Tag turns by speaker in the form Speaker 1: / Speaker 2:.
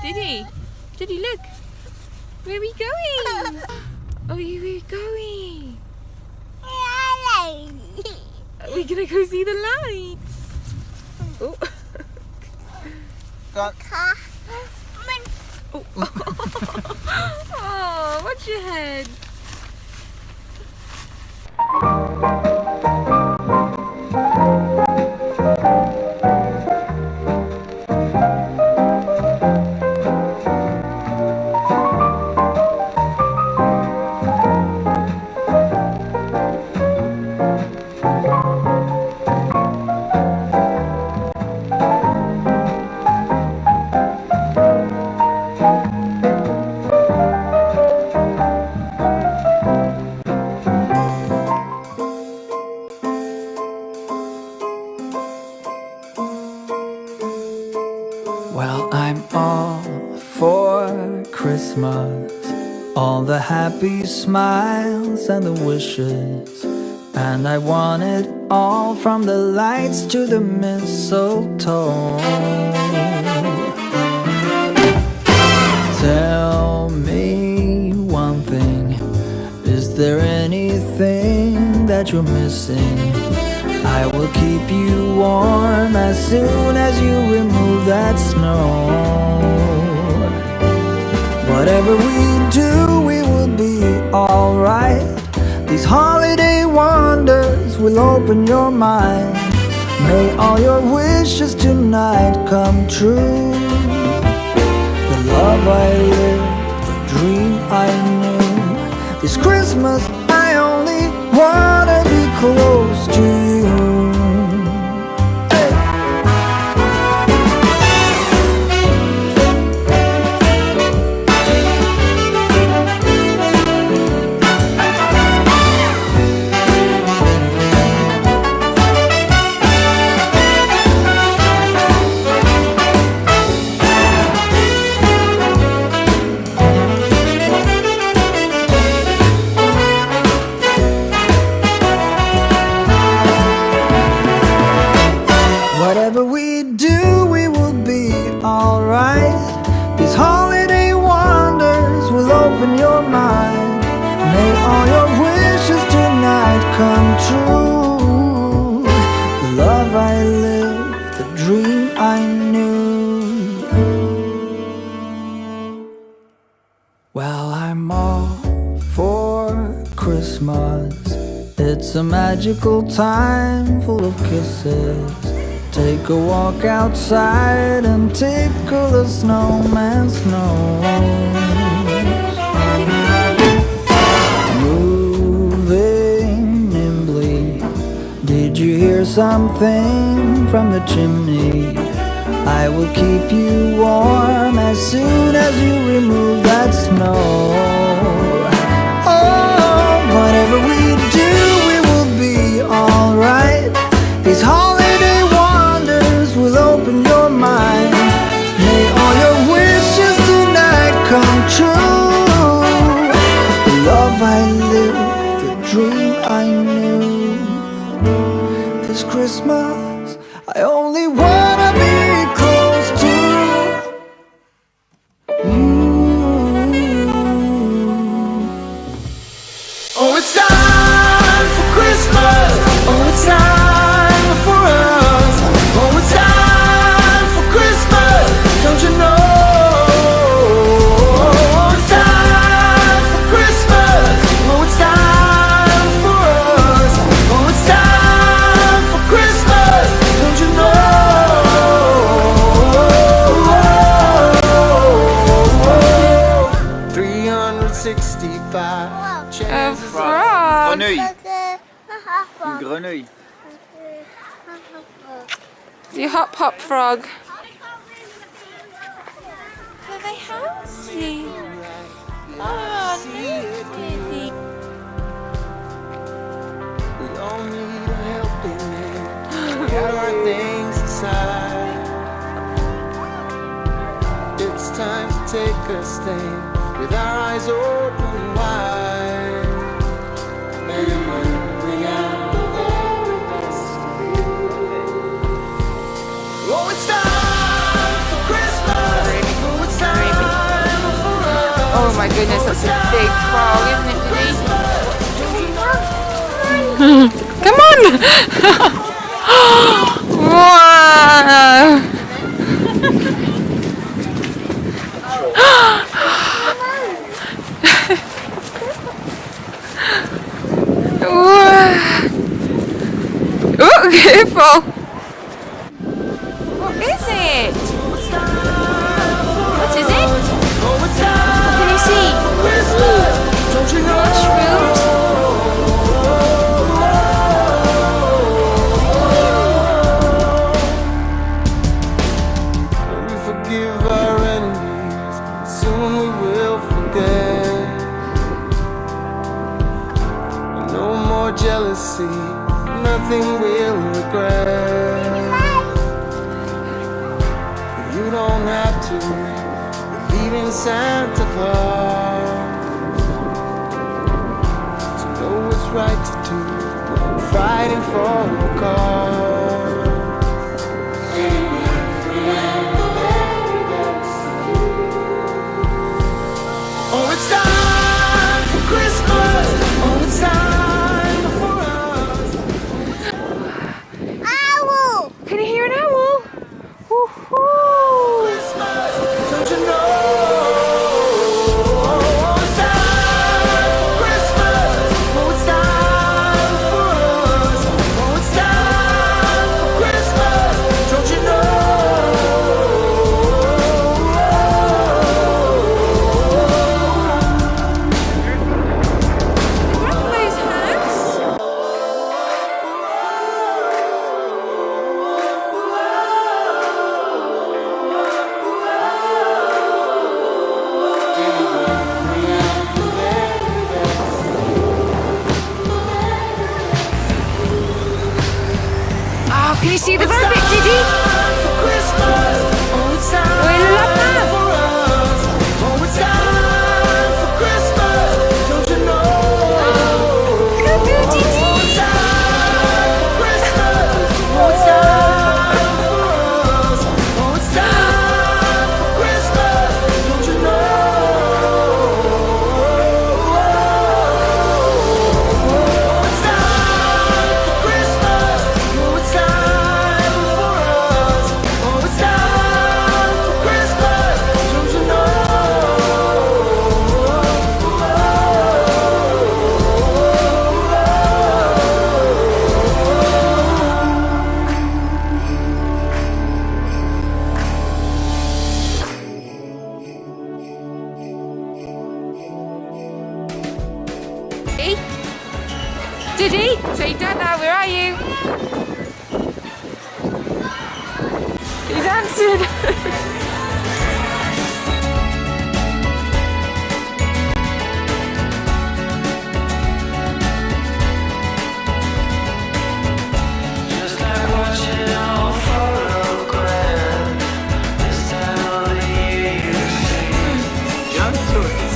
Speaker 1: Diddy, look. Where are we going? Oh, where are we going? We're gonna go see the lights. Oh. Oh. Oh, watch your head.
Speaker 2: Well, I'm all for Christmas, all the happy smiles and the wishes, and I want it all from the lights to the mistletoe. Tell me one thing, is there anything that you're missing? I will keep you warm as soon as you remove that snow. Whatever we do, we will be alright. These holiday wonders will open your mind. May all your wishes tonight come true. The love I lived, the dream I knew. This Christmas I only wanna be close to you. Whatever we do, we will be alright. These holiday wonders will open your mind. May all your wishes tonight come true. The love I lived, the dream I knew. Well, I'm all for Christmas. It's a magical time full of kisses. Take a walk outside and tickle the snowman's nose. Moving nimbly, did you hear something from the chimney? I will keep you warm as soon as you remove that snow. Oh, whatever we do, we will be alright. These holiday wonders will open your mind. May all your wishes tonight come true. The love I lived, the dream I knew. This Christmas I only wanna be close to you. Oh, it's time for Christmas. Oh, it's time for us. Oh, it's time for Christmas. Don't you know? Oh, it's time for Christmas. Oh, it's time for us. Oh, it's time for Christmas. Don't you know? 365
Speaker 1: A frog.
Speaker 3: Grenouille. Une grenouille.
Speaker 1: The hop hop frog. Have I housed you? Oh, Diddy.
Speaker 2: We all need a helping hand. Got our things inside. It's time to take a stand with our eyes open wide. Bring out the very best of you. Oh, it's time for Christmas. Oh, it's time.
Speaker 1: my goodness, that's a big frog, isn't it, Diddy? Come on! Wow! Oh, careful! What is it? What is it? What can you see? Mushrooms?
Speaker 2: We forgive our enemies, soon we will forget. No more jealousy, nothing we'll regret. You don't have to believe in Santa Claus to know what's right to do, fighting for a cause. Oh, it's time for Christmas. Oh, it's time for us.
Speaker 3: Owl!
Speaker 1: Can you hear an owl? Woohoo!
Speaker 2: Christmas, don't you know? Oh, it's time for Christmas. Oh, it's time for us. Oh, it's time for Christmas, don't you know?
Speaker 1: Grandma's house? Oh, can you see the rabbit, Diddy?
Speaker 2: For Christmas, oh, it's time
Speaker 1: Oh, I love that.
Speaker 2: for us. Oh, it's time for Christmas, don't you know?
Speaker 1: Go, Diddy!
Speaker 2: It's time for Christmas, oh, it's time for us. Oh, it's time for Christmas, don't you know? Oh, it's time for Christmas, oh, it's time for us. Oh, it's time for Christmas, don't you know?
Speaker 1: Hey? Diddy? So you don't know, where are you? He's answered.
Speaker 2: Just like watching a photograph, this time of the year you see.